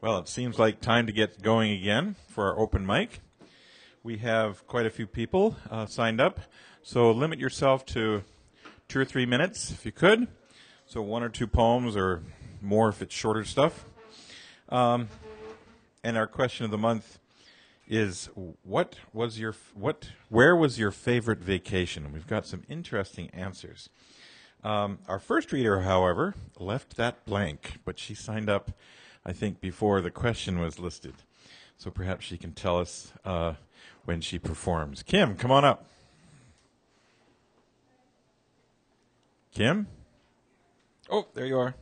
Well, it seems like time to get going again for our open mic. We have quite a few people signed up, so limit yourself to 2 or 3 minutes if you could. So 1 or 2 poems or more if it's shorter stuff. And our question of the month is, where was your favorite vacation? And we've got some interesting answers. Our first reader, however, left that blank, but she signed up, I think, before the question was listed. So perhaps she can tell us when she performs. Kim, come on up. Kim? Oh, there you are.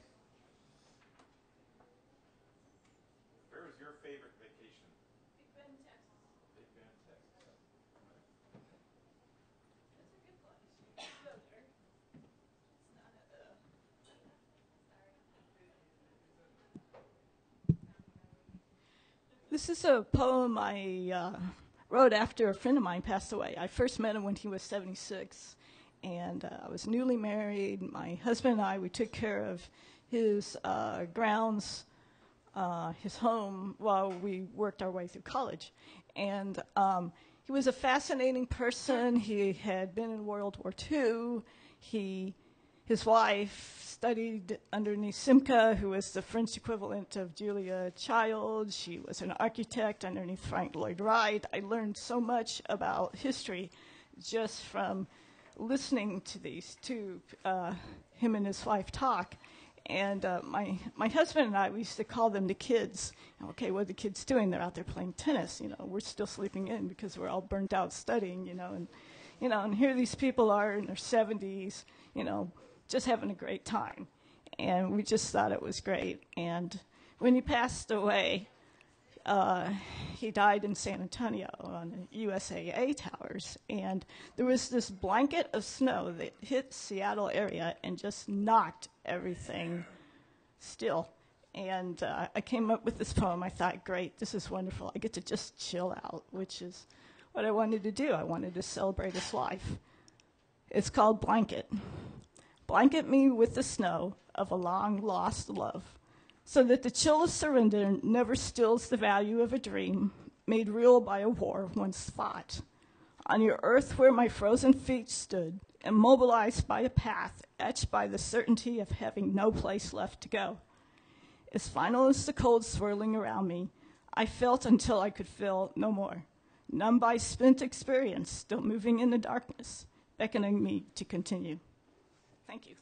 Where was your favorite vacation? Big Bend, Texas. Big Bend, Texas. That's a good place. You should go there. It's not This is a poem I wrote after a friend of mine passed away. I first met him when he was 76, and I was newly married. My husband and I, we took care of his grounds, his home, while we worked our way through college. And he was a fascinating person. He had been in World War II. His wife studied underneath Simca, who was the French equivalent of Julia Child. She was an architect underneath Frank Lloyd Wright. I learned so much about history just from listening to these two, him and his wife, talk. And my husband and I, we used to call them the kids. Okay, what are the kids doing? They're out there playing tennis. We're still sleeping in because we're all burnt out studying. And here these people are in their 70s. Just having a great time. And we just thought it was great. And when he passed away, he died in San Antonio on the USAA towers. And there was this blanket of snow that hit Seattle area and just knocked everything still. And I came up with this poem. I thought, great, this is wonderful. I get to just chill out, which is what I wanted to do. I wanted to celebrate his life. It's called Blanket. Blanket me with the snow of a long-lost love, so that the chill of surrender never stills the value of a dream made real by a war once fought. On your earth where my frozen feet stood, immobilized by a path etched by the certainty of having no place left to go. As final as the cold swirling around me, I felt until I could feel no more, numb by spent experience, still moving in the darkness, beckoning me to continue. Thank you.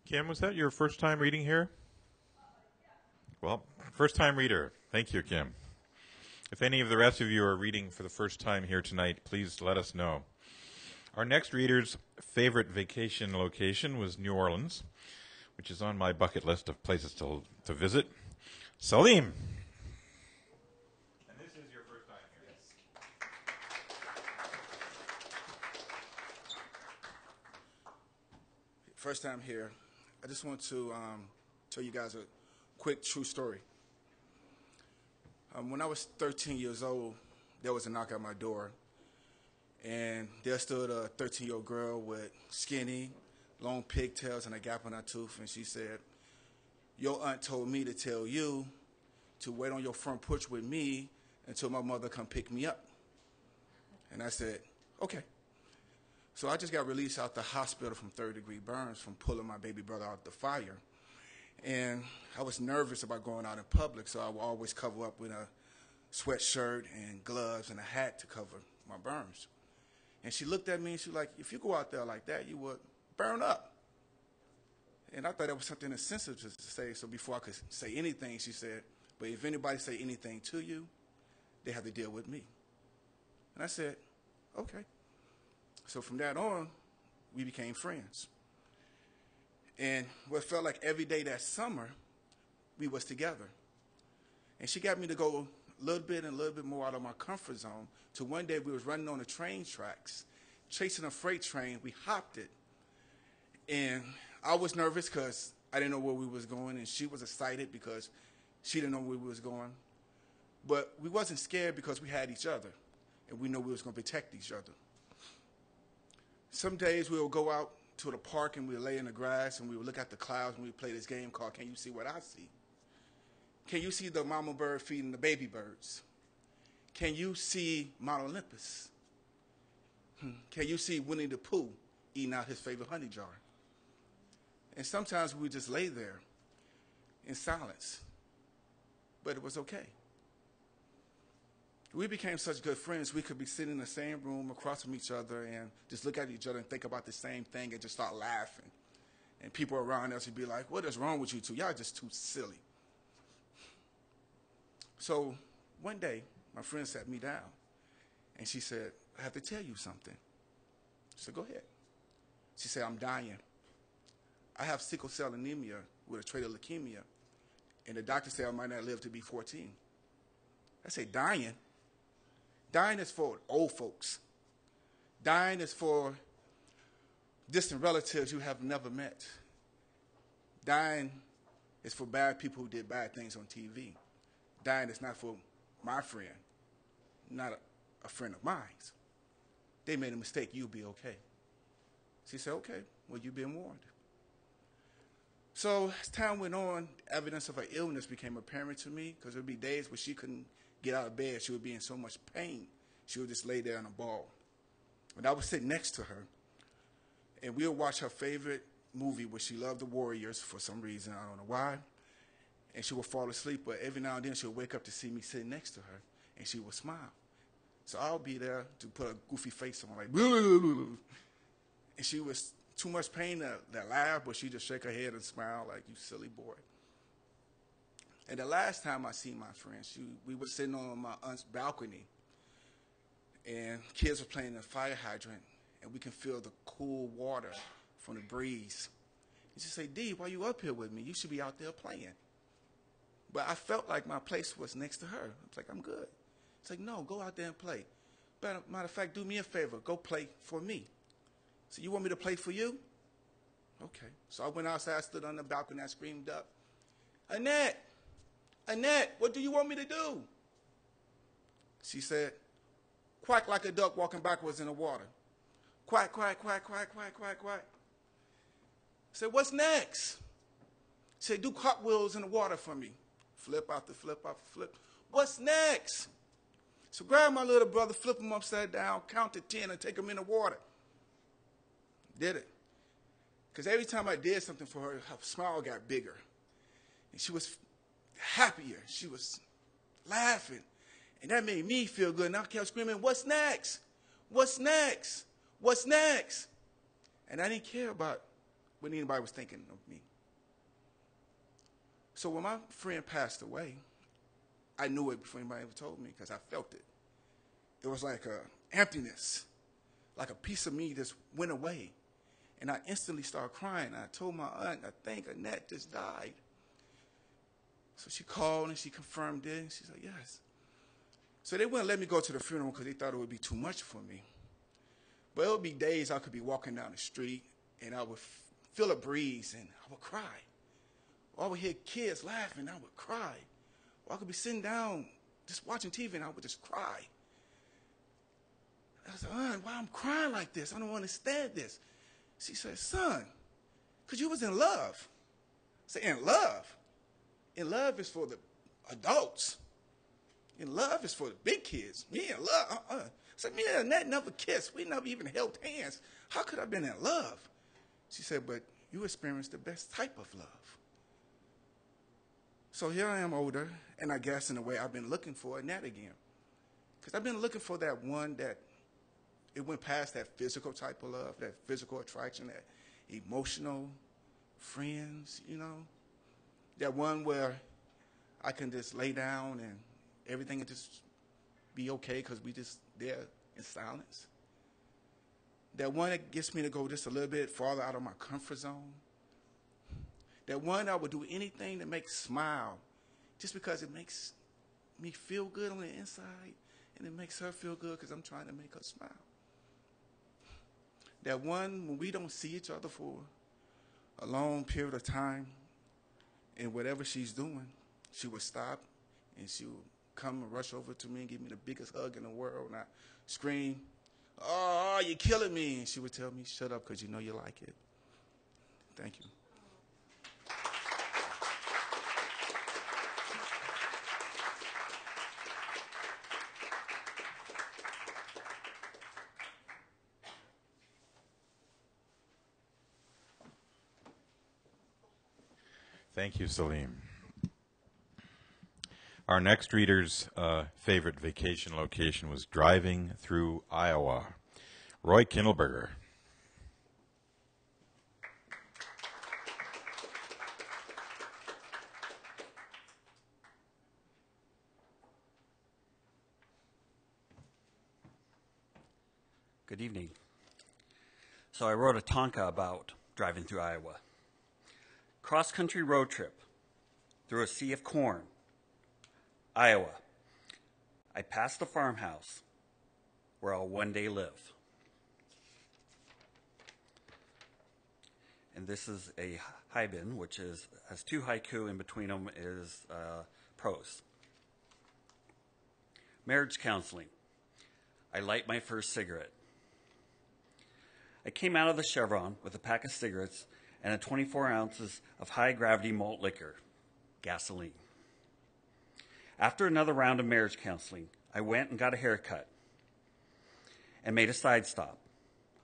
Kim, was that your first time reading here? Well, first time reader. Thank you, Kim. If any of the rest of you are reading for the first time here tonight, please let us know. Our next reader's favorite vacation location was New Orleans, which is on my bucket list of places to visit. Salim. And this is your first time here. Yes. First time here. I just want to tell you guys a quick true story. When I was 13 years old, there was a knock at my door, and there stood a 13-year-old girl with skinny, long pigtails and a gap in her tooth, and she said, "Your aunt told me to tell you to wait on your front porch with me until my mother come pick me up." And I said, okay. So I just got released out the hospital from third-degree burns from pulling my baby brother out the fire. And I was nervous about going out in public, so I would always cover up with a sweatshirt and gloves and a hat to cover my burns. And she looked at me and she was like, "If you go out there like that, you would burn up." And I thought that was something insensitive to say, so before I could say anything, she said, "But if anybody say anything to you, they have to deal with me." And I said, okay. So from that on, we became friends. And what felt like every day that summer, we was together. And she got me to go a little bit more out of my comfort zone, to one day we was running on the train tracks, chasing a freight train. We hopped it. And I was nervous because I didn't know where we was going, and she was excited because she didn't know where we was going. But we wasn't scared because we had each other. and we know we was going to protect each other. Some days we would go out to the park and we would lay in the grass and we would look at the clouds and we would play this game called Can You See What I See? Can you see the mama bird feeding the baby birds? Can you see Mount Olympus? Can you see Winnie the Pooh eating out his favorite honey jar? And sometimes we would just lay there in silence, but it was okay. We became such good friends, we could be sitting in the same room across from each other and just look at each other and think about the same thing and just start laughing. And people around us would be like, what is wrong with you two? Y'all just too silly. So one day, my friend sat me down, and she said, I have to tell you something. I said, go ahead. She said, I'm dying. I have sickle cell anemia with a trait of leukemia, and the doctor said I might not live to be 14. I said, dying? Dying is for old folks. Dying is for distant relatives you have never met. Dying is for bad people who did bad things on TV. Dying is not for my friend, not a friend of mine. They made a mistake, you'll be okay. She said, okay, well, you've been warned. So as time went on, evidence of her illness became apparent to me because there would be days where she couldn't get out of bed. She would be in so much pain. She would just lay there in a ball. And I would sit next to her, and we would watch her favorite movie where she loved the Warriors for some reason. I don't know why. And she would fall asleep, but every now and then she would wake up to see me sitting next to her, and she would smile. So I'll be there to put a goofy face on, like, and she was too much pain to laugh, but she just shake her head and smile like, you silly boy. And the last time I seen my friend, we were sitting on my aunt's balcony, and kids were playing in a fire hydrant, and we can feel the cool water from the breeze. And she said, D, why you up here with me? You should be out there playing. But I felt like my place was next to her. I was like, I'm good. It's like, no, go out there and play. But matter of fact, do me a favor. Go play for me. So you want me to play for you? Okay. So I went outside, I stood on the balcony, I screamed up, Annette, what do you want me to do? She said, quack like a duck walking backwards in the water. Quack, quack, quack, quack, quack, quack, quack. I said, what's next? She said, do cartwheels in the water for me. Flip after flip after flip. What's next? So grab my little brother, flip him upside down, count to 10, and take him in the water. Did it. Because every time I did something for her, her smile got bigger. And she was happier. She was laughing. And that made me feel good. And I kept screaming, what's next? What's next? What's next? And I didn't care about what anybody was thinking of me. So when my friend passed away, I knew it before anybody ever told me because I felt it. It was like an emptiness, like a piece of me just went away. And I instantly started crying. I told my aunt, I think Annette just died. So she called and she confirmed it. And she's like, yes. So they wouldn't let me go to the funeral because they thought it would be too much for me. But it would be days I could be walking down the street and I would feel a breeze and I would cry. Or I would hear kids laughing and I would cry. Or I could be sitting down just watching TV and I would just cry. I said, Aunt, why I'm crying like this? I don't understand this. She said, son, because you was in love. I said, in love? In love is for the adults. In love is for the big kids. Me in love, I said, me and Annette never kissed. We never even held hands. How could I have been in love? She said, but you experienced the best type of love. So here I am older, and I guess in a way I've been looking for Annette again. Because I've been looking for that one that it went past that physical type of love, that physical attraction, that emotional friends, you know. That one where I can just lay down and everything can just be okay because we just there in silence. That one that gets me to go just a little bit farther out of my comfort zone. That one I would do anything to make smile just because it makes me feel good on the inside and it makes her feel good because I'm trying to make her smile. That one when we don't see each other for a long period of time and whatever she's doing, she would stop and she would come and rush over to me and give me the biggest hug in the world. And I scream, "Oh, you're killing me." And she would tell me, "Shut up, because you know you like it." Thank you. Thank you, Salim. Our next reader's favorite vacation location was driving through Iowa. Roy Kindleberger. Good evening. So I wrote a Tonka about driving through Iowa. Cross-country road trip through a sea of corn. Iowa. I passed the farmhouse where I'll one day live. And this is a haibin, which has two haiku. In between them is prose. Marriage counseling. I light my first cigarette. I came out of the Chevron with a pack of cigarettes and a 24 ounces of high-gravity malt liquor, gasoline. After another round of marriage counseling, I went and got a haircut and made a side stop.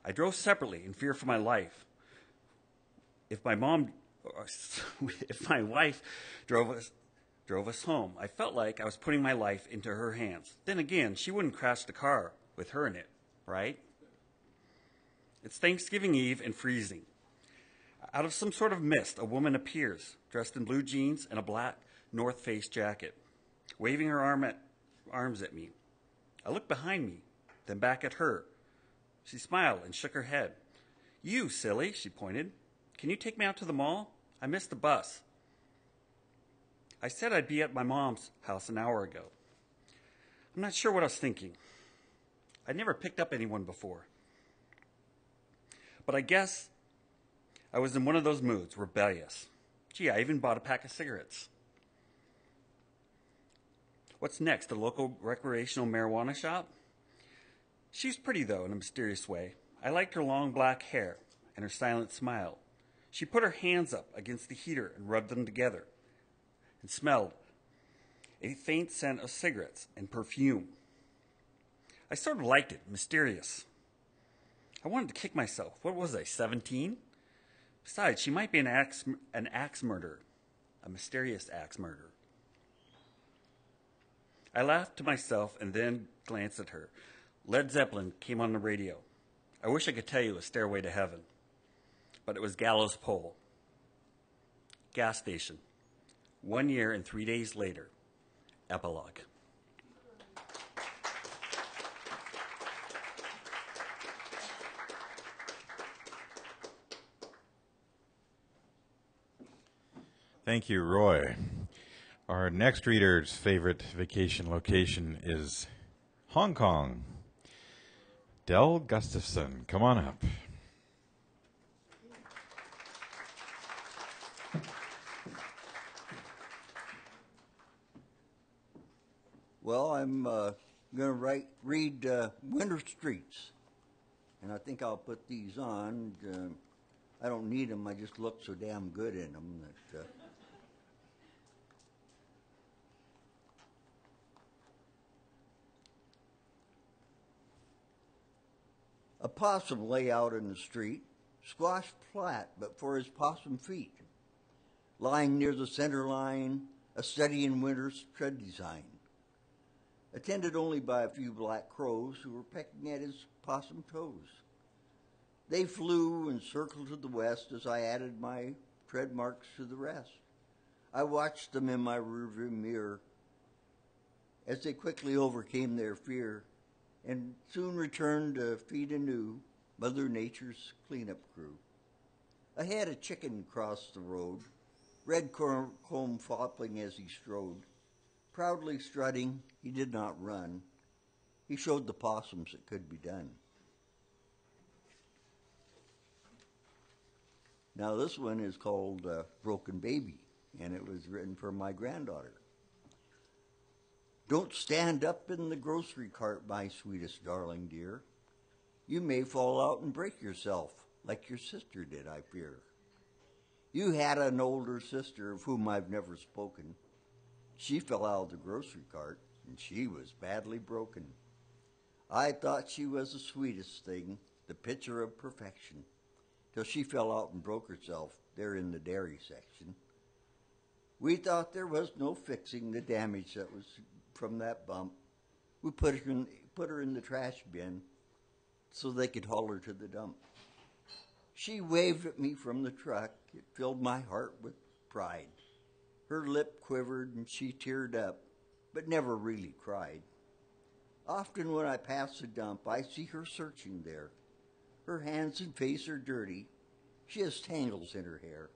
I drove separately in fear for my life. If my wife drove us home, I felt like I was putting my life into her hands. Then again, she wouldn't crash the car with her in it, right? It's Thanksgiving Eve and freezing. Out of some sort of mist, a woman appears, dressed in blue jeans and a black North Face jacket, waving her arms at me. I looked behind me, then back at her. She smiled and shook her head. "You, silly," she pointed. "Can you take me out to the mall? I missed the bus." I said I'd be at my mom's house an hour ago. I'm not sure what I was thinking. I'd never picked up anyone before. But I guess I was in one of those moods, rebellious. Gee, I even bought a pack of cigarettes. What's next, a local recreational marijuana shop? She was pretty, though, in a mysterious way. I liked her long black hair and her silent smile. She put her hands up against the heater and rubbed them together and smelled a faint scent of cigarettes and perfume. I sort of liked it, mysterious. I wanted to kick myself. What was I, 17? Besides, she might be an axe murderer, a mysterious axe murderer. I laughed to myself and then glanced at her. Led Zeppelin came on the radio. I wish I could tell you it was Stairway to Heaven, but it was Gallows Pole. Gas station. 1 year and 3 days later. Epilogue. Thank you, Roy. Our next reader's favorite vacation location is Hong Kong. Del Gustafson, come on up. Well, I'm going to read Winter Streets, and I think I'll put these on. I don't need them. I just look so damn good in them that. A possum lay out in the street, squashed flat but for his possum feet. Lying near the center line, a study in winter's tread design. Attended only by a few black crows who were pecking at his possum toes. They flew and circled to the west as I added my tread marks to the rest. I watched them in my rearview mirror as they quickly overcame their fear and soon returned to feed anew Mother Nature's cleanup crew. Ahead, a chicken crossed the road, red comb flopping as he strode. Proudly strutting, he did not run. He showed the possums it could be done. Now this one is called Broken Baby, and it was written for my granddaughter. Don't stand up in the grocery cart, my sweetest darling dear. You may fall out and break yourself, like your sister did, I fear. You had an older sister of whom I've never spoken. She fell out of the grocery cart, and she was badly broken. I thought she was the sweetest thing, the picture of perfection, till she fell out and broke herself there in the dairy section. We thought there was no fixing the damage that was from that bump. We put her in the trash bin so they could haul her to the dump. She waved at me from the truck. It filled my heart with pride. Her lip quivered and she teared up, but never really cried. Often when I pass the dump, I see her searching there. Her hands and face are dirty. She has tangles in her hair.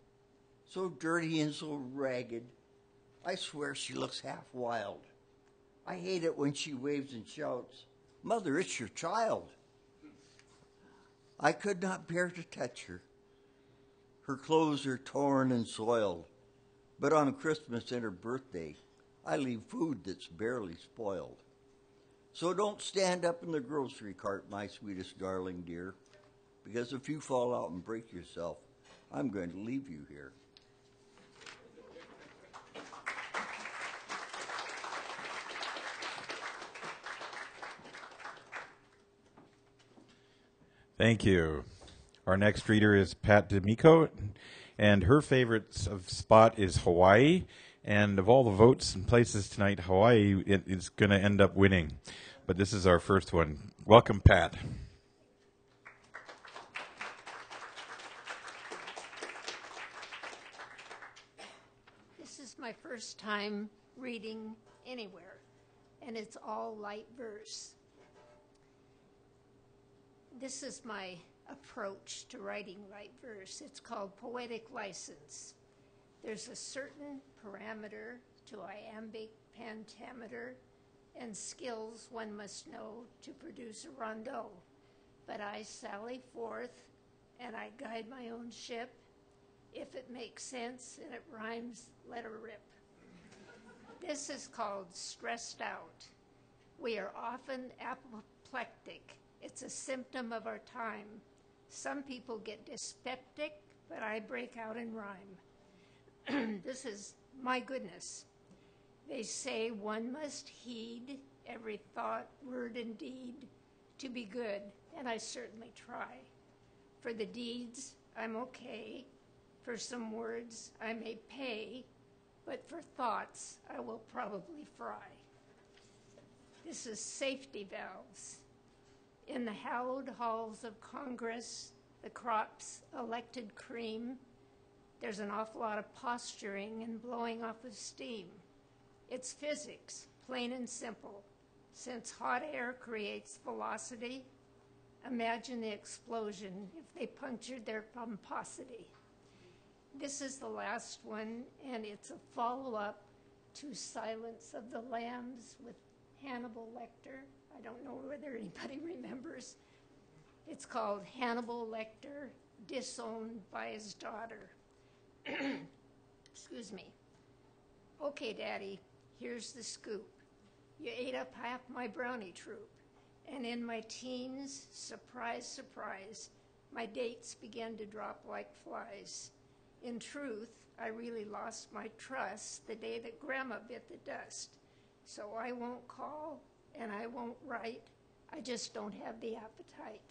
So dirty and so ragged, I swear she looks half wild. I hate it when she waves and shouts, "Mother, it's your child." I could not bear to touch her. Her clothes are torn and soiled, but on Christmas and her birthday, I leave food that's barely spoiled. So don't stand up in the grocery cart, my sweetest darling dear, because if you fall out and break yourself, I'm going to leave you here. Thank you. Our next reader is Pat D'Amico, and her favorite spot is Hawaii. And of all the votes and places tonight, Hawaii is going to end up winning. But this is our first one. Welcome, Pat. This is my first time reading anywhere, and it's all light verse. This is my approach to writing light verse. It's called poetic license. There's a certain parameter to iambic pentameter and skills one must know to produce a rondeau. But I sally forth and I guide my own ship. If it makes sense and it rhymes, let her rip. This is called stressed out. We are often apoplectic. It's a symptom of our time. Some people get dyspeptic, but I break out in rhyme. This is my goodness. They say one must heed every thought, word, and deed to be good, and I certainly try. For the deeds, I'm okay. For some words, I may pay, but for thoughts, I will probably fry. This is safety valves. In the hallowed halls of Congress, the crop's elected cream, there's an awful lot of posturing and blowing off of steam. It's physics, plain and simple. Since hot air creates velocity, imagine the explosion if they punctured their pomposity. This is the last one, and it's a follow-up to Silence of the Lambs with Hannibal Lecter. I don't know whether anybody remembers. It's called Hannibal Lecter, Disowned by His Daughter. Excuse me. Okay, Daddy, here's the scoop. You ate up half my brownie troop. And in my teens, surprise, surprise, my dates began to drop like flies. In truth, I really lost my trust the day that Grandma bit the dust. So I won't call and I won't write. I just don't have the appetite.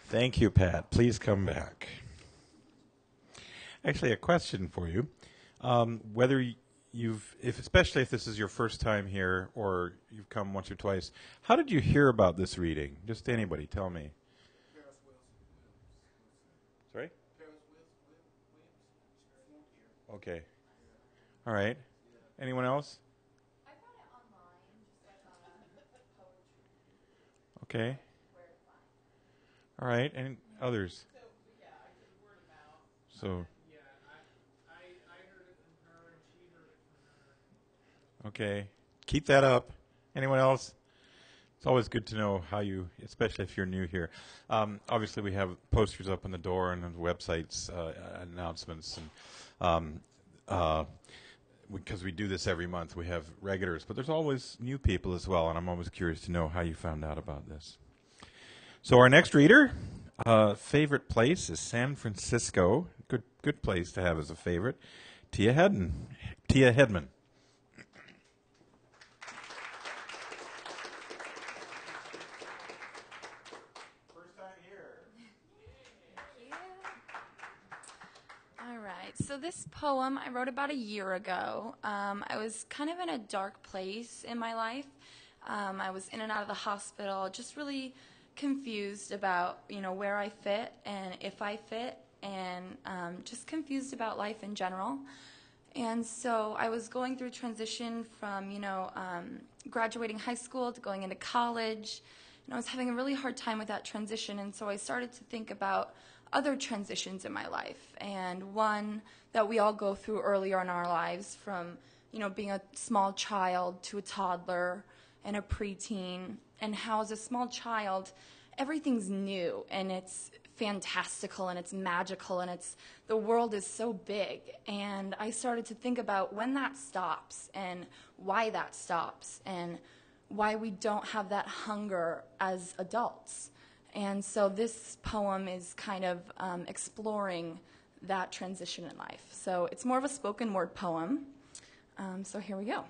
Thank you, Pat. Please come back. Actually, a question for you. Whether especially if this is your first time here or you've come once or twice, how did you hear about this reading? Just anybody, tell me. Sorry? Okay. All right. Anyone else? I found it online, just like on poetry. Okay. All right. And others? So, yeah, I did word of mouth. So, Yeah, I heard it from her, and she heard it from her. okay. Keep that up. Anyone else? It's always good to know how you, especially if you're new here. Obviously, we have posters up on the door and on the websites, announcements, and because we do this every month, we have regulars, but there's always new people as well, and I'm always curious to know how you found out about this. So our next reader, favorite place is San Francisco. Good place to have as a favorite. Tia Hedman. All right, so this poem I wrote about a year ago. I was kind of in a dark place in my life. I was in and out of the hospital, just really confused about, where I fit and if I fit, and just confused about life in general. And so I was going through transition from, graduating high school to going into college, and I was having a really hard time with that transition, and so I started to think about other transitions in my life, and one that we all go through earlier in our lives, from being a small child to a toddler and a preteen, and how as a small child everything's new and it's fantastical and it's magical and the world is so big. And I started to think about when that stops and why that stops and why we don't have that hunger as adults. And so this poem is kind of exploring that transition in life. So it's more of a spoken word poem. So here we go.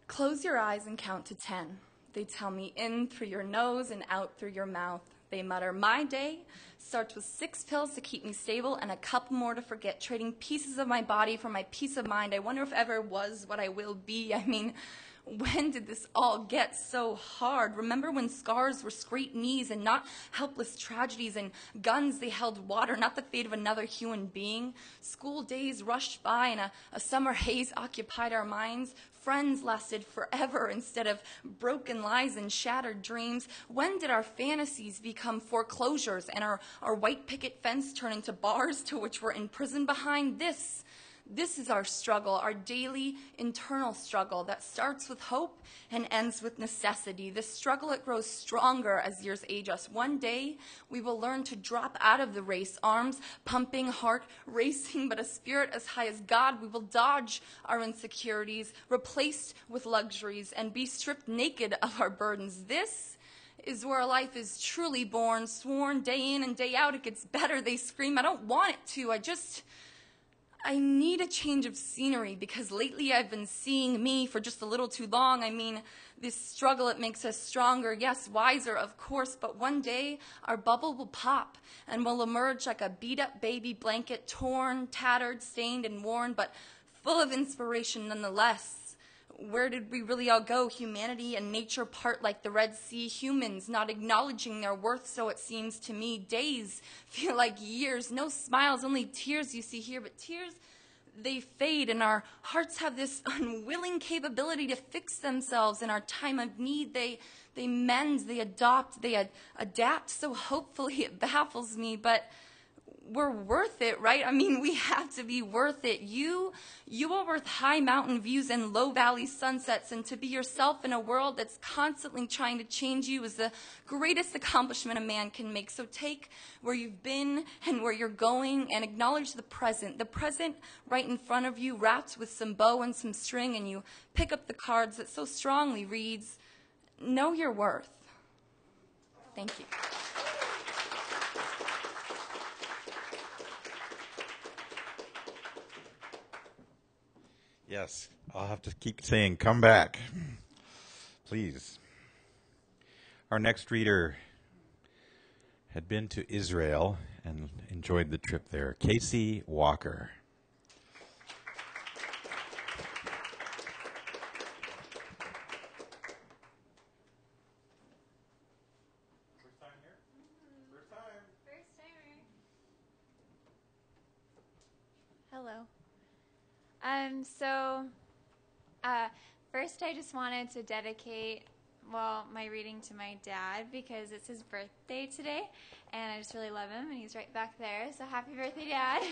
Close your eyes and count to 10. They tell me in through your nose and out through your mouth. They mutter, my day starts with 6 pills to keep me stable and a couple more to forget, trading pieces of my body for my peace of mind. I wonder if ever was what I will be. I mean, when did this all get so hard? Remember when scars were scraped knees and not helpless tragedies, and guns they held water, not the fate of another human being? School days rushed by and a summer haze occupied our minds. Friends lasted forever instead of broken lies and shattered dreams. When did our fantasies become foreclosures and our white picket fence turn into bars to which we're imprisoned behind? This is our struggle, our daily internal struggle that starts with hope and ends with necessity. This struggle, it grows stronger as years age us. One day, we will learn to drop out of the race, arms pumping, heart racing, but a spirit as high as God. We will dodge our insecurities, replaced with luxuries, and be stripped naked of our burdens. This is where life is truly born, sworn day in and day out. It gets better, they scream. I don't want it to. I need a change of scenery because lately I've been seeing me for just a little too long. I mean, this struggle, it makes us stronger, yes, wiser, of course, but one day our bubble will pop and we'll emerge like a beat-up baby blanket, torn, tattered, stained, and worn, but full of inspiration nonetheless. Where did we really all go? Humanity and nature part like the Red Sea. Humans not acknowledging their worth, so it seems to me. Days feel like years. No smiles, only tears you see here. But tears, they fade, and our hearts have this unwilling capability to fix themselves in our time of need. They mend, they adopt, they adapt. So hopefully it baffles me, but we're worth it, right? I mean, we have to be worth it. You are worth high mountain views and low valley sunsets, and to be yourself in a world that's constantly trying to change you is the greatest accomplishment a man can make. So take where you've been and where you're going and acknowledge the present right in front of you, wrapped with some bow and some string, and you pick up the cards that so strongly reads, know your worth. Thank you. Yes, I'll have to keep saying, come back, please. Our next reader had been to Israel and enjoyed the trip there. Casey Walker. First time here? First time. First timer. Hello. First I just wanted to dedicate, my reading to my dad because it's his birthday today, and I just really love him, and he's right back there, so happy birthday, Dad.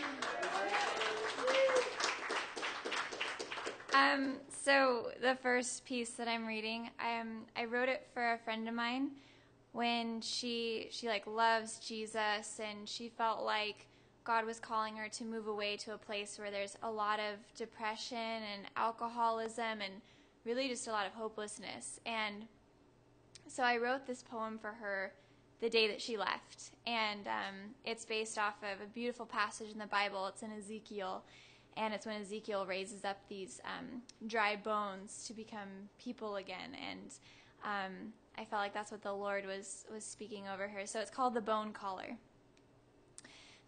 So the first piece that I'm reading, I wrote it for a friend of mine when she like loves Jesus, and she felt like God was calling her to move away to a place where there's a lot of depression and alcoholism and really just a lot of hopelessness. And so I wrote this poem for her the day that she left. And it's based off of a beautiful passage in the Bible. It's in Ezekiel. And it's when Ezekiel raises up these dry bones to become people again. And I felt like that's what the Lord was speaking over her. So it's called The Bone Caller.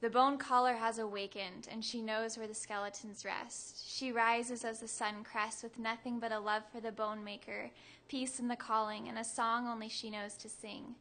The bone caller has awakened, and she knows where the skeletons rest. She rises as the sun crests with nothing but a love for the bone maker, peace in the calling, and a song only she knows to sing.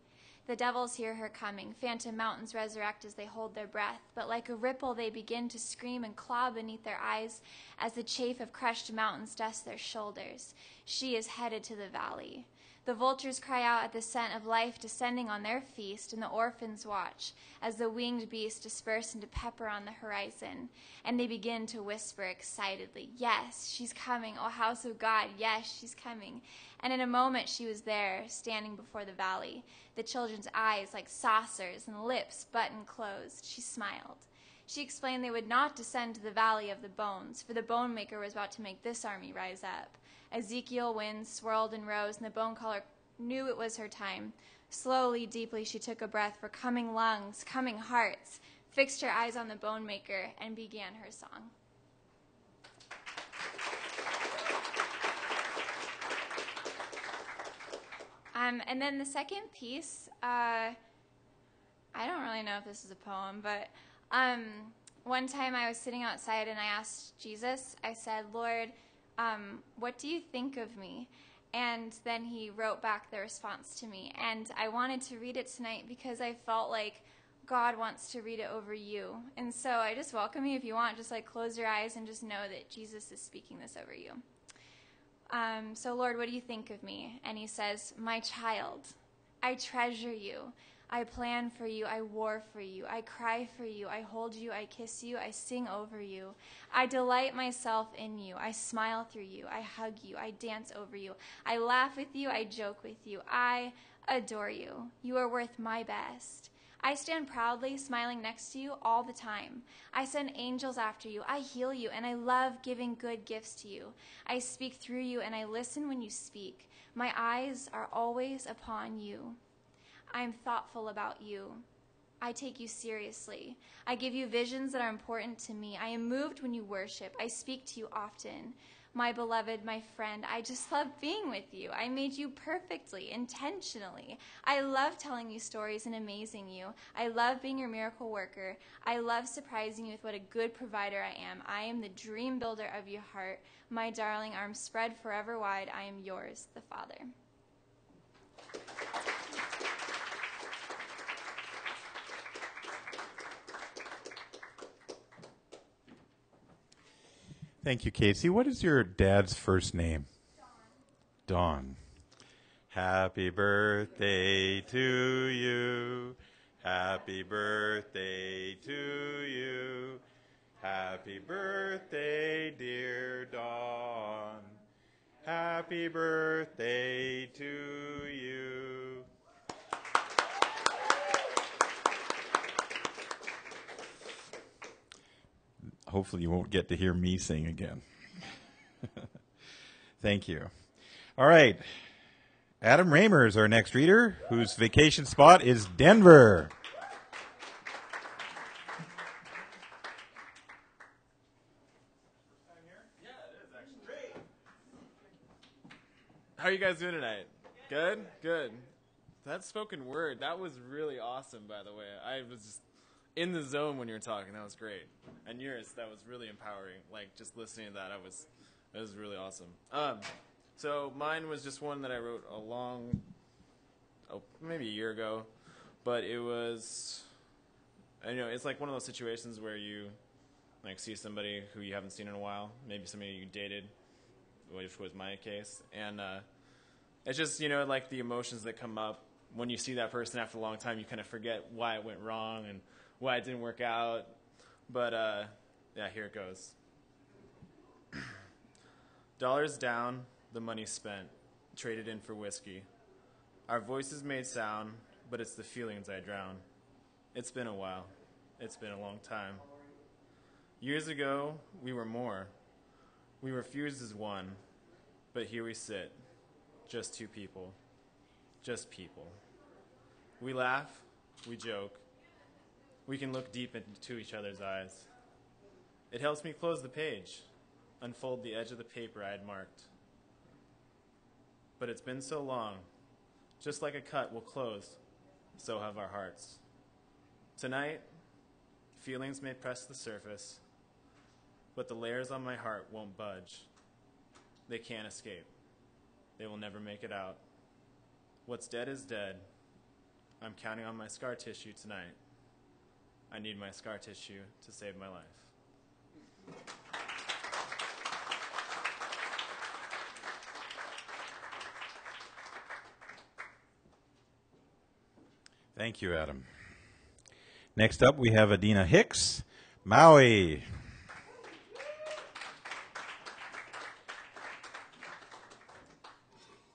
The devils hear her coming. Phantom mountains resurrect as they hold their breath. But like a ripple, they begin to scream and claw beneath their eyes as the chafe of crushed mountains dust their shoulders. She is headed to the valley. The vultures cry out at the scent of life descending on their feast, and the orphans watch as the winged beasts disperse into pepper on the horizon. And they begin to whisper excitedly, "Yes, she's coming, O house of God, yes, she's coming." And in a moment she was there, standing before the valley, the children's eyes like saucers and lips button closed. She smiled. She explained they would not descend to the valley of the bones, for the bone maker was about to make this army rise up. Ezekiel winds swirled and rose, and the bone caller knew it was her time. Slowly, deeply, she took a breath for coming lungs, coming hearts, fixed her eyes on the bone maker, and began her song. And then the second piece, I don't really know if this is a poem, but one time I was sitting outside and I asked Jesus, I said, "Lord, what do you think of me?" And then he wrote back the response to me. And I wanted to read it tonight because I felt like God wants to read it over you. And so I just welcome you, if you want, just like close your eyes and just know that Jesus is speaking this over you. So Lord, what do you think of me? And he says, "My child, I treasure you. I plan for you, I war for you, I cry for you, I hold you, I kiss you, I sing over you. I delight myself in you, I smile through you, I hug you, I dance over you, I laugh with you, I joke with you, I adore you. You are worth my best. I stand proudly smiling next to you all the time. I send angels after you, I heal you, and I love giving good gifts to you. I speak through you, and I listen when you speak. My eyes are always upon you. I am thoughtful about you. I take you seriously. I give you visions that are important to me. I am moved when you worship. I speak to you often. My beloved, my friend, I just love being with you. I made you perfectly, intentionally. I love telling you stories and amazing you. I love being your miracle worker. I love surprising you with what a good provider I am. I am the dream builder of your heart. My darling, arms spread forever wide. I am yours, the Father. Thank you, Casey. What is your dad's first name? Dawn. Happy birthday to you. Happy birthday to you. Happy birthday, dear Dawn. Happy birthday to you. Hopefully you won't get to hear me sing again. Thank you. All right. Adam Raymer is our next reader, whose vacation spot is Denver. How are you guys doing tonight? Good? Good. That spoken word, that was really awesome, by the way. I was just in the zone when you were talking. That was great. And yours, that was really empowering. Like, just listening to that, that was really awesome. So mine was just one that I wrote maybe a year ago. But it was, it's like one of those situations where you, like, see somebody who you haven't seen in a while. Maybe somebody you dated, which was my case. And it's just, like the emotions that come up when you see that person after a long time. You kind of forget why it went wrong and why it didn't work out. But, yeah, here it goes. Dollars down, the money spent, traded in for whiskey. Our voices made sound, but it's the feelings I drown. It's been a while. It's been a long time. Years ago, we were more. We were fused as one, but here we sit, just two people, just people. We laugh, we joke. We can look deep into each other's eyes. It helps me close the page, unfold the edge of the paper I had marked. But it's been so long. Just like a cut will close, so have our hearts. Tonight, feelings may press the surface, but the layers on my heart won't budge. They can't escape. They will never make it out. What's dead is dead. I'm counting on my scar tissue tonight. I need my scar tissue to save my life. Thank you, Adam. Next up, we have Adina Hicks, Maui.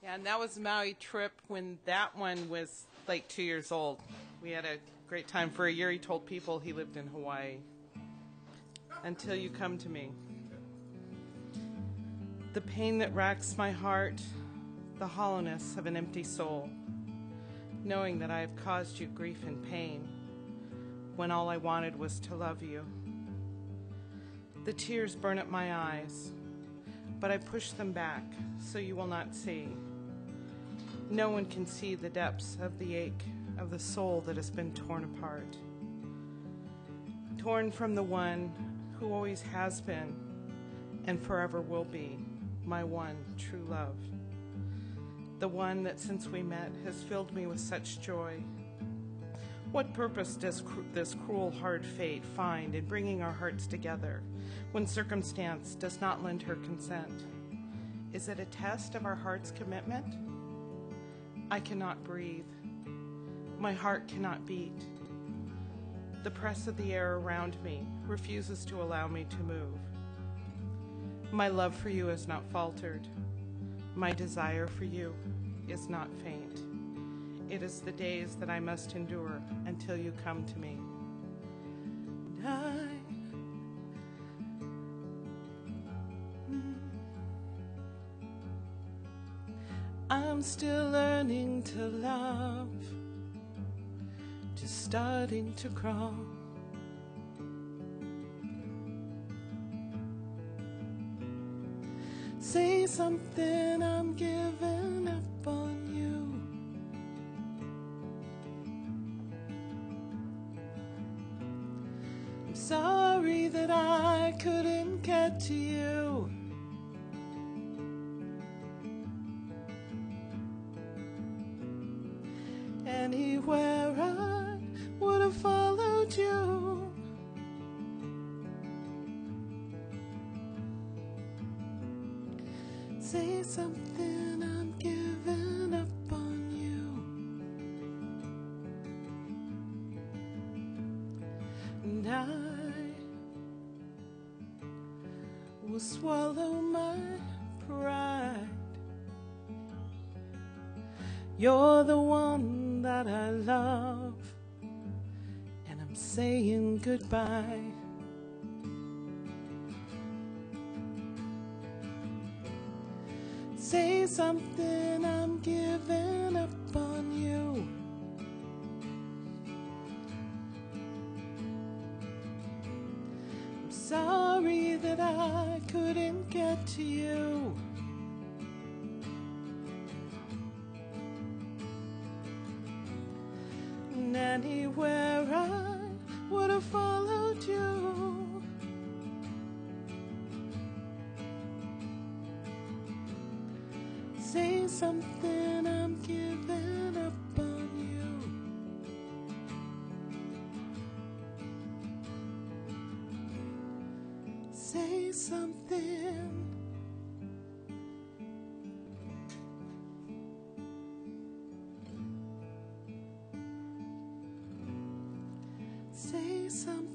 Yeah, and that was a Maui trip when that one was like 2 years old. We had a great time. For a year, he told people he lived in Hawaii. Until you come to me. The pain that racks my heart, the hollowness of an empty soul, knowing that I have caused you grief and pain, when all I wanted was to love you. The tears burn at my eyes, but I push them back so you will not see. No one can see the depths of the ache of the soul that has been torn apart. Torn from the one who always has been and forever will be my one true love. The one that since we met has filled me with such joy. What purpose does this cruel, hard fate find in bringing our hearts together when circumstance does not lend her consent? Is it a test of our heart's commitment? I cannot breathe. My heart cannot beat. The press of the air around me refuses to allow me to move. My love for you has not faltered. My desire for you is not faint. It is the days that I must endure until you come to me. I'm still learning to love, just starting to crawl. Say something, I'm giving up on you. I'm sorry that I couldn't get to you. Anywhere I would have followed you. Say something, I'm giving up on you. And I will swallow my pride. You're the one that I love, and I'm saying goodbye. Say something, I'm giving up on you. I'm sorry that I couldn't get to you. And anywhere I would have followed you. Say something, I'm giving up on you. Say something. Say something.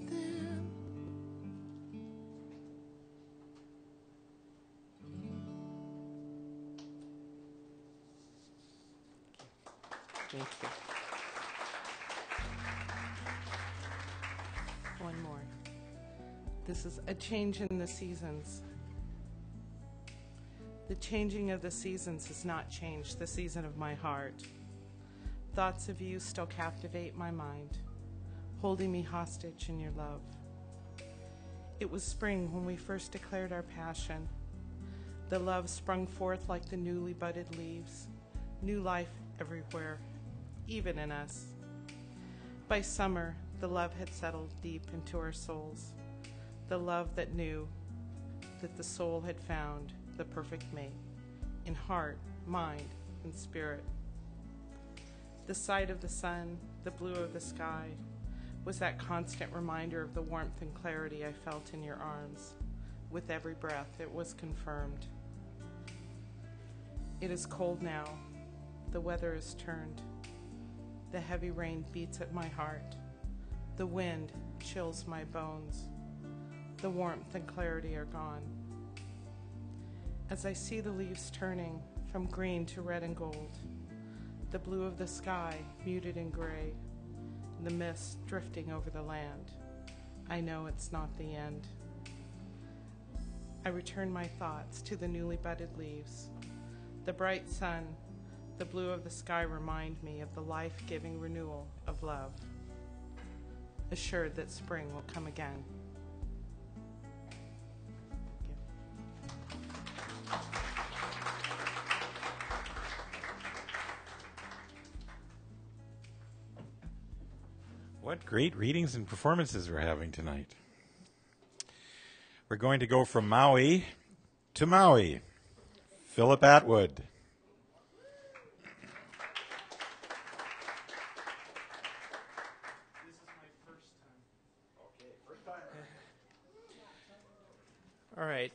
Thank you. One more. This is a change in the seasons. The changing of the seasons has not changed the season of my heart. Thoughts of you still captivate my mind, holding me hostage in your love. It was spring when we first declared our passion. The love sprung forth like the newly budded leaves, new life everywhere, even in us. By summer, the love had settled deep into our souls, the love that knew that the soul had found the perfect mate in heart, mind, and spirit. The sight of the sun, the blue of the sky, was that constant reminder of the warmth and clarity I felt in your arms. With every breath, it was confirmed. It is cold now. The weather is turned. The heavy rain beats at my heart. The wind chills my bones. The warmth and clarity are gone. As I see the leaves turning from green to red and gold, the blue of the sky muted in gray, the mist drifting over the land, I know it's not the end. I return my thoughts to the newly budded leaves. The bright sun, the blue of the sky remind me of the life-giving renewal of love, assured that spring will come again. What great readings and performances we're having tonight. We're going to go from Maui to Maui. Philip Atwood. This is my first time. Okay, first time. All right.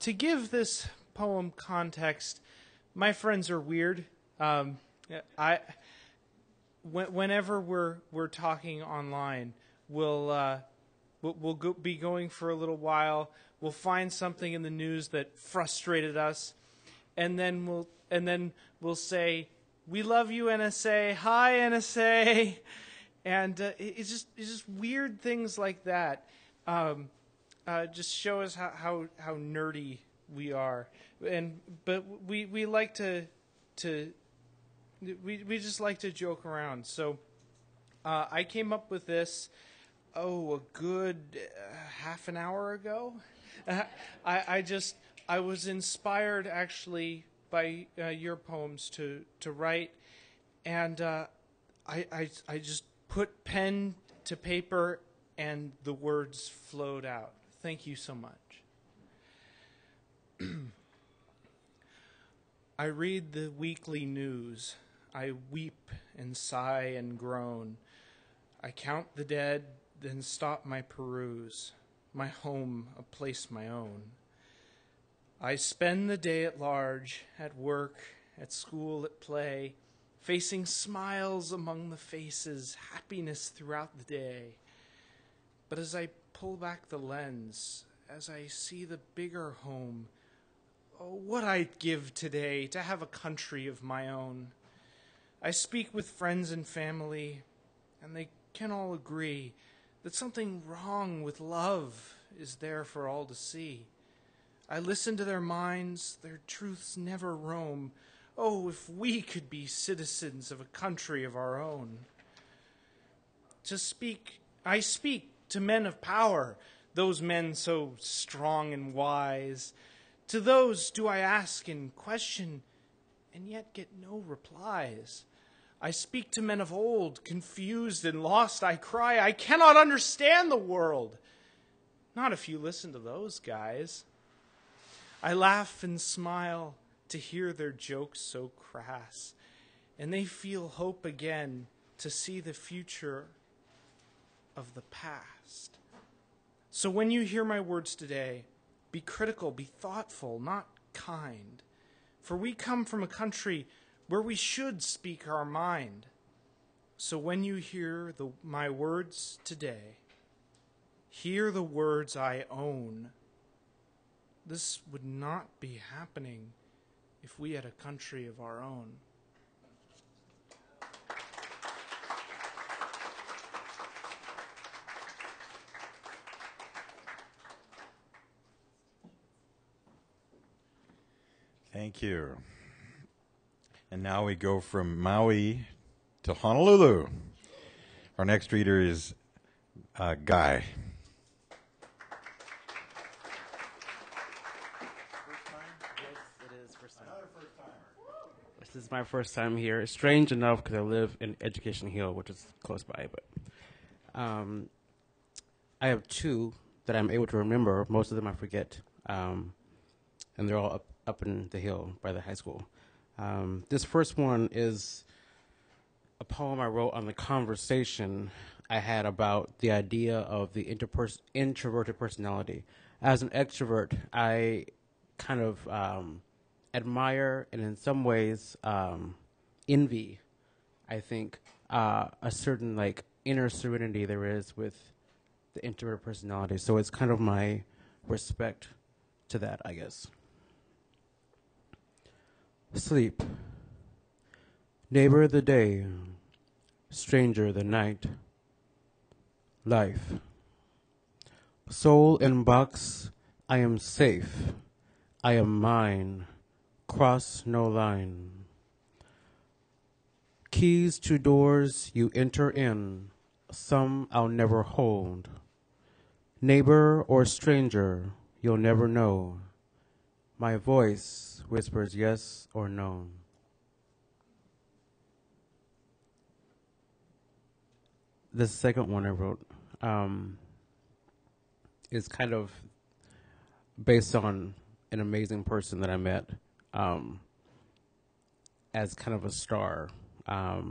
To give this poem context, my friends are weird. Whenever we're talking online, we'll be going for a little while. We'll find something in the news that frustrated us, and then we'll say, "We love you, NSA. Hi, NSA," and it's just weird things like that. Just show us how nerdy we are, but we like to. We just like to joke around. So I came up with this, a good half an hour ago. I was inspired actually by your poems to write, and I just put pen to paper and the words flowed out. Thank you so much. I read the weekly news. I weep and sigh and groan. I count the dead, then stop my peruse. My home, a place my own. I spend the day at large, at work, at school, at play, facing smiles among the faces, happiness throughout the day. But as I pull back the lens, as I see the bigger home, what I'd give today to have a country of my own. I speak with friends and family, and they can all agree that something wrong with love is there for all to see. I listen to their minds, their truths never roam. Oh, if we could be citizens of a country of our own. I speak to men of power, those men so strong and wise. To those do I ask and question, and yet get no replies. I speak to men of old, confused and lost. I cry, I cannot understand the world. Not if you listen to those guys. I laugh and smile to hear their jokes so crass, and they feel hope again to see the future of the past. So when you hear my words today, be critical, be thoughtful, not kind. For we come from a country where we should speak our mind. So when you hear my words today, hear the words I own. This would not be happening if we had a country of our own. Thank you. And now we go from Maui to Honolulu. Our next reader is Guy. This is my first time here. It's strange enough because I live in Education Hill, which is close by, but I have two that I'm able to remember. Most of them I forget, and they're all up in the hill by the high school. This first one is a poem I wrote on the conversation I had about the idea of the introverted personality. As an extrovert, I kind of admire and in some ways envy, I think, a certain like inner serenity there is with the introverted personality. So it's kind of my respect to that, I guess. Sleep. Neighbor the day, stranger the night. Life. Soul in box, I am safe. I am mine. Cross no line. Keys to doors you enter in, some I'll never hold. Neighbor or stranger, you'll never know. My voice whispers yes or no. The second one I wrote is kind of based on an amazing person that I met as kind of a star out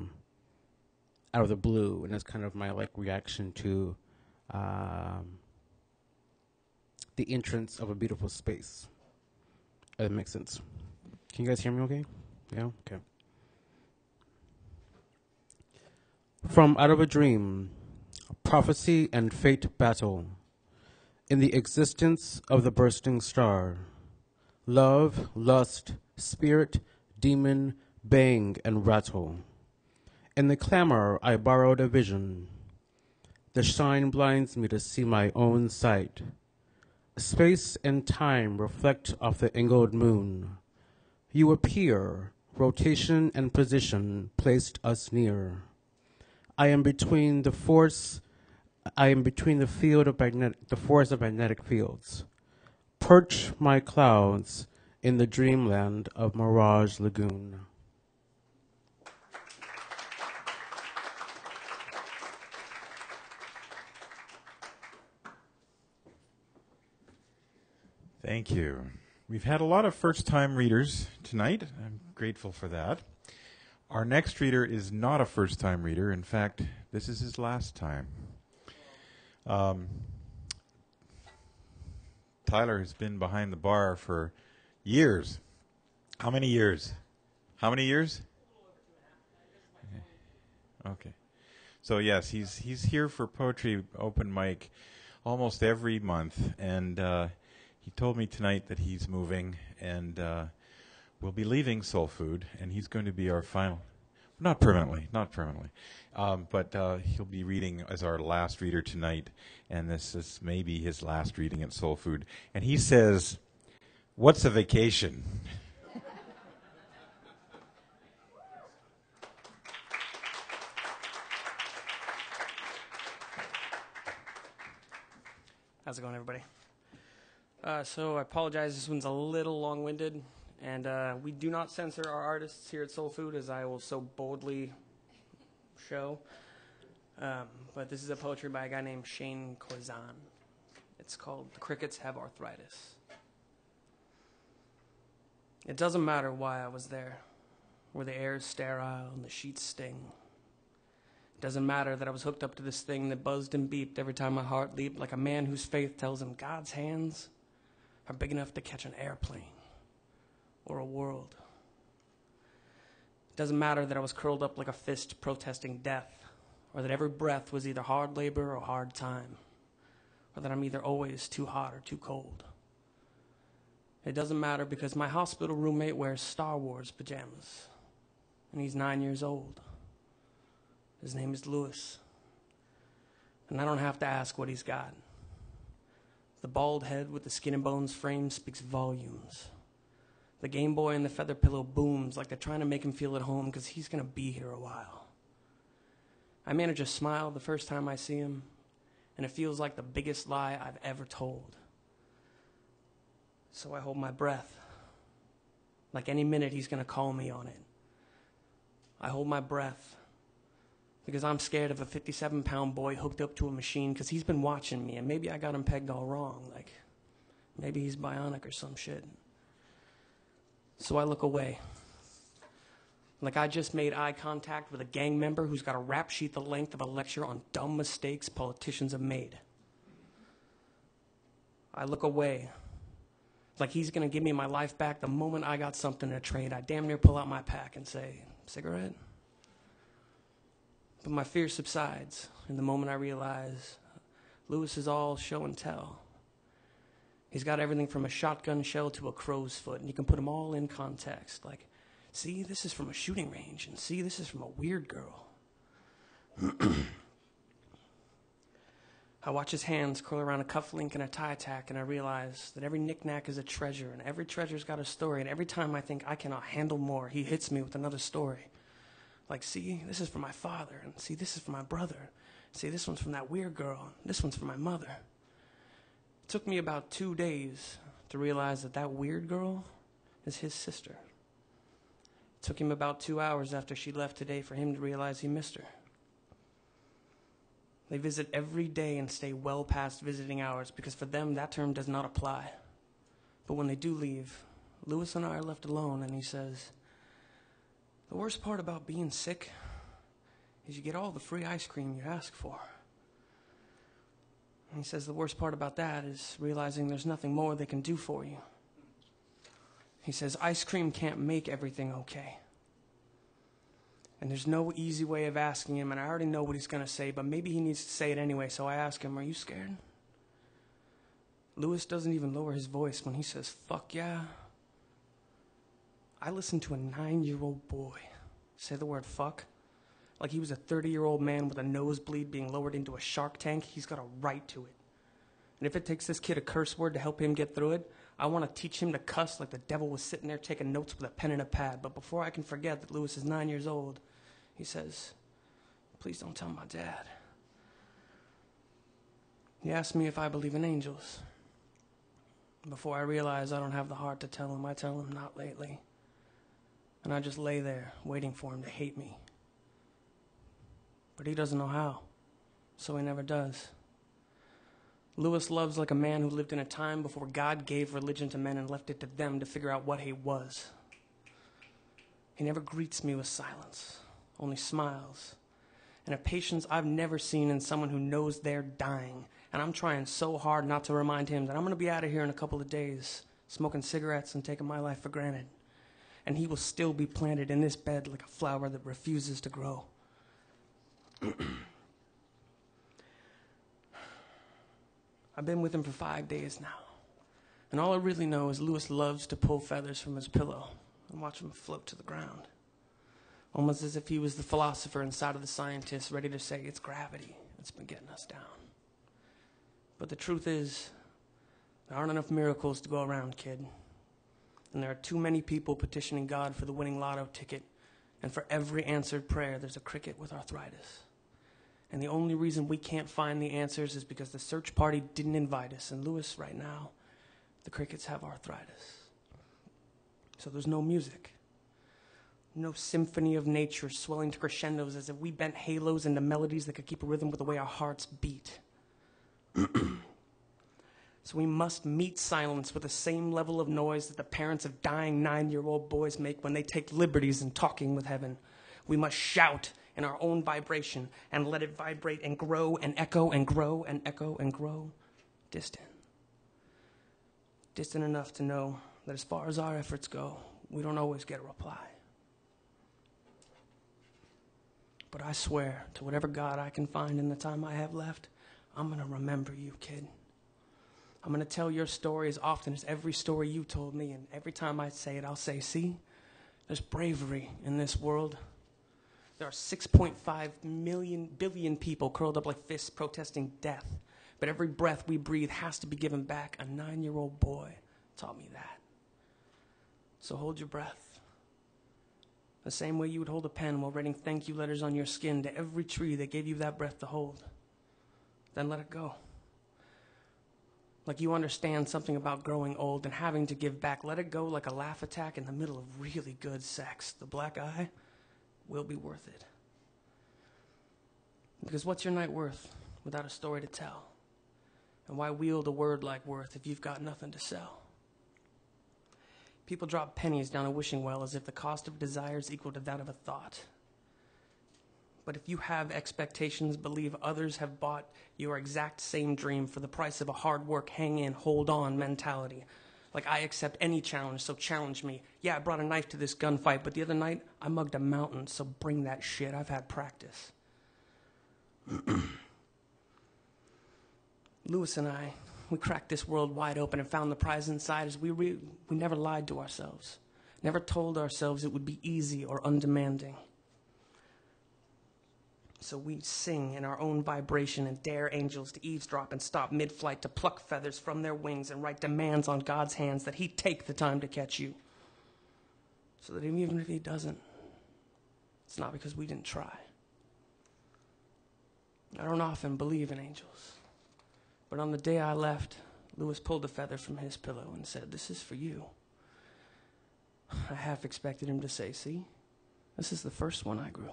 of the blue, and it's kind of my like reaction to the entrance of a beautiful space. If that makes sense. Can you guys hear me okay? Yeah? Okay. From Out of a Dream, Prophecy and Fate Battle. In the existence of the bursting star, love, lust, spirit, demon, bang and rattle. In the clamor I borrowed a vision. The shine blinds me to see my own sight. Space and time reflect off the angled moon. You appear, rotation and position placed us near. I am between the force of magnetic fields. Perch my clouds in the dreamland of Mirage Lagoon. Thank you. We've had a lot of first-time readers tonight. I'm grateful for that. Our next reader is not a first-time reader. In fact, this is his last time. Tyler has been behind the bar for years. How many years? How many years? Okay. So yes, he's here for poetry open mic almost every month, and he told me tonight that he's moving and we'll be leaving SoulFood, and he's going to be our final. Not permanently. But he'll be reading as our last reader tonight, and this is maybe his last reading at SoulFood. And he says, "What's a vacation?" How's it going, everybody? So I apologize, this one's a little long-winded, and we do not censor our artists here at SoulFood, as I will so boldly show. But this is a poetry by a guy named Shane Corzan. It's called "The Crickets Have Arthritis." It doesn't matter why I was there, where the air is sterile and the sheets sting. It doesn't matter that I was hooked up to this thing that buzzed and beeped every time my heart leaped, like a man whose faith tells him God's hands are big enough to catch an airplane or a world. It doesn't matter that I was curled up like a fist protesting death, or that every breath was either hard labor or hard time, or that I'm either always too hot or too cold. It doesn't matter because my hospital roommate wears Star Wars pajamas, and he's 9 years old. His name is Lewis, and I don't have to ask what he's got. The bald head with the skin and bones frame speaks volumes. The Game Boy and the feather pillow booms like they're trying to make him feel at home because he's going to be here a while. I manage to smile the first time I see him, and it feels like the biggest lie I've ever told. So I hold my breath. Like any minute he's going to call me on it. I hold my breath because I'm scared of a 57-pound boy hooked up to a machine because he's been watching me, and maybe I got him pegged all wrong. Like, maybe he's bionic or some shit. So I look away. Like I just made eye contact with a gang member who's got a rap sheet the length of a lecture on dumb mistakes politicians have made. I look away. Like he's going to give me my life back the moment I got something to trade. I damn near pull out my pack and say, cigarette? But my fear subsides in the moment I realize Lewis is all show and tell. He's got everything from a shotgun shell to a crow's foot, and you can put them all in context. Like, see, this is from a shooting range, and see, this is from a weird girl. I watch his hands curl around a cufflink and a tie tack, and I realize that every knick-knack is a treasure, and every treasure's got a story, and every time I think I cannot handle more, he hits me with another story. Like, see, this is for my father, and see, this is for my brother. See, this one's from that weird girl, and this one's for my mother. It took me about 2 days to realize that that weird girl is his sister. It took him about 2 hours after she left today for him to realize he missed her. They visit every day and stay well past visiting hours because for them that term does not apply. But when they do leave, Lewis and I are left alone, and he says, the worst part about being sick is you get all the free ice cream you ask for. And he says the worst part about that is realizing there's nothing more they can do for you. He says ice cream can't make everything okay. And there's no easy way of asking him, and I already know what he's going to say, but maybe he needs to say it anyway, so I ask him, are you scared? Lewis doesn't even lower his voice when he says, fuck yeah. I listened to a 9-year-old boy say the word fuck like he was a 30-year-old man with a nosebleed being lowered into a shark tank. He's got a right to it. And if it takes this kid a curse word to help him get through it, I want to teach him to cuss like the devil was sitting there taking notes with a pen and a pad. But before I can forget that Lewis is 9 years old, he says, please don't tell my dad. He asked me if I believe in angels. Before I realize I don't have the heart to tell him, I tell him not lately. And I just lay there waiting for him to hate me. But he doesn't know how, so he never does. Lewis loves like a man who lived in a time before God gave religion to men and left it to them to figure out what hate was. He never greets me with silence, only smiles, and a patience I've never seen in someone who knows they're dying. And I'm trying so hard not to remind him that I'm going to be out of here in a couple of days, smoking cigarettes and taking my life for granted. And he will still be planted in this bed like a flower that refuses to grow. I've been with him for 5 days now. And all I really know is Lewis loves to pull feathers from his pillow and watch them float to the ground. Almost as if he was the philosopher inside of the scientist, ready to say it's gravity that's been getting us down. But the truth is, there aren't enough miracles to go around, kid. And there are too many people petitioning God for the winning lotto ticket. And for every answered prayer, there's a cricket with arthritis. And the only reason we can't find the answers is because the search party didn't invite us. And Lewis, right now, the crickets have arthritis. So there's no music. No symphony of nature swelling to crescendos as if we bent halos into melodies that could keep a rhythm with the way our hearts beat. So we must meet silence with the same level of noise that the parents of dying 9-year-old boys make when they take liberties in talking with heaven. We must shout in our own vibration and let it vibrate and grow and echo and grow and echo and grow distant. Distant enough to know that as far as our efforts go, we don't always get a reply. But I swear to whatever God I can find in the time I have left, I'm going to remember you, kid. I'm going to tell your story as often as every story you told me, and every time I say it, I'll say, see, there's bravery in this world. There are 6.5 billion people curled up like fists protesting death, but every breath we breathe has to be given back. A 9-year-old boy taught me that. So hold your breath. The same way you would hold a pen while writing thank you letters on your skin to every tree that gave you that breath to hold. Then let it go. Like you understand something about growing old and having to give back. Let it go like a laugh attack in the middle of really good sex. The black eye will be worth it. Because what's your night worth without a story to tell? And why wield a word like worth if you've got nothing to sell? People drop pennies down a wishing well as if the cost of desire is equal to that of a thought. But if you have expectations, believe others have bought your exact same dream for the price of a hard work, hang in, hold on mentality. Like, I accept any challenge, so challenge me. Yeah, I brought a knife to this gunfight, but the other night I mugged a mountain, so bring that shit. I've had practice. Lewis and I, we cracked this world wide open and found the prize inside as we never lied to ourselves. Never told ourselves it would be easy or undemanding. So we sing in our own vibration and dare angels to eavesdrop and stop mid-flight, to pluck feathers from their wings and write demands on God's hands that he take the time to catch you. So that even if he doesn't, it's not because we didn't try. I don't often believe in angels. But on the day I left, Lewis pulled a feather from his pillow and said, "This is for you." I half expected him to say, "See, this is the first one I grew."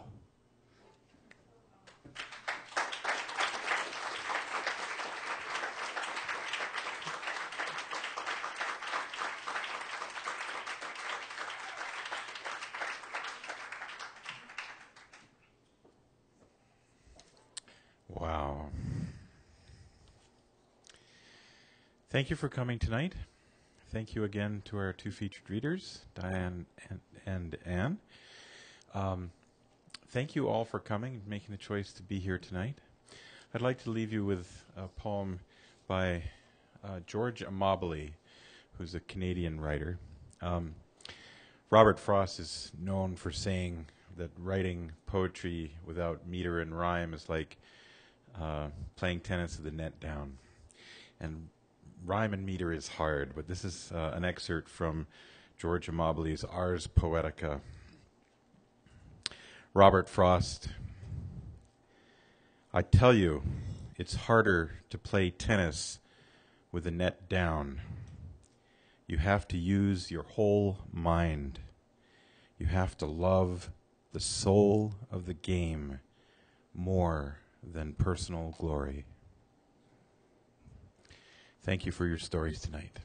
Wow. Thank you for coming tonight. Thank you again to our two featured readers, Diane and Anne. Thank you all for coming and making the choice to be here tonight. I'd like to leave you with a poem by George Amabile, who's a Canadian writer. Robert Frost is known for saying that writing poetry without meter and rhyme is like playing tennis with the net down. And rhyme and meter is hard, but this is an excerpt from George Amabile's Ars Poetica. Robert Frost: I tell you, it's harder to play tennis with the net down. You have to use your whole mind. You have to love the soul of the game more than personal glory. Thank you for your stories tonight.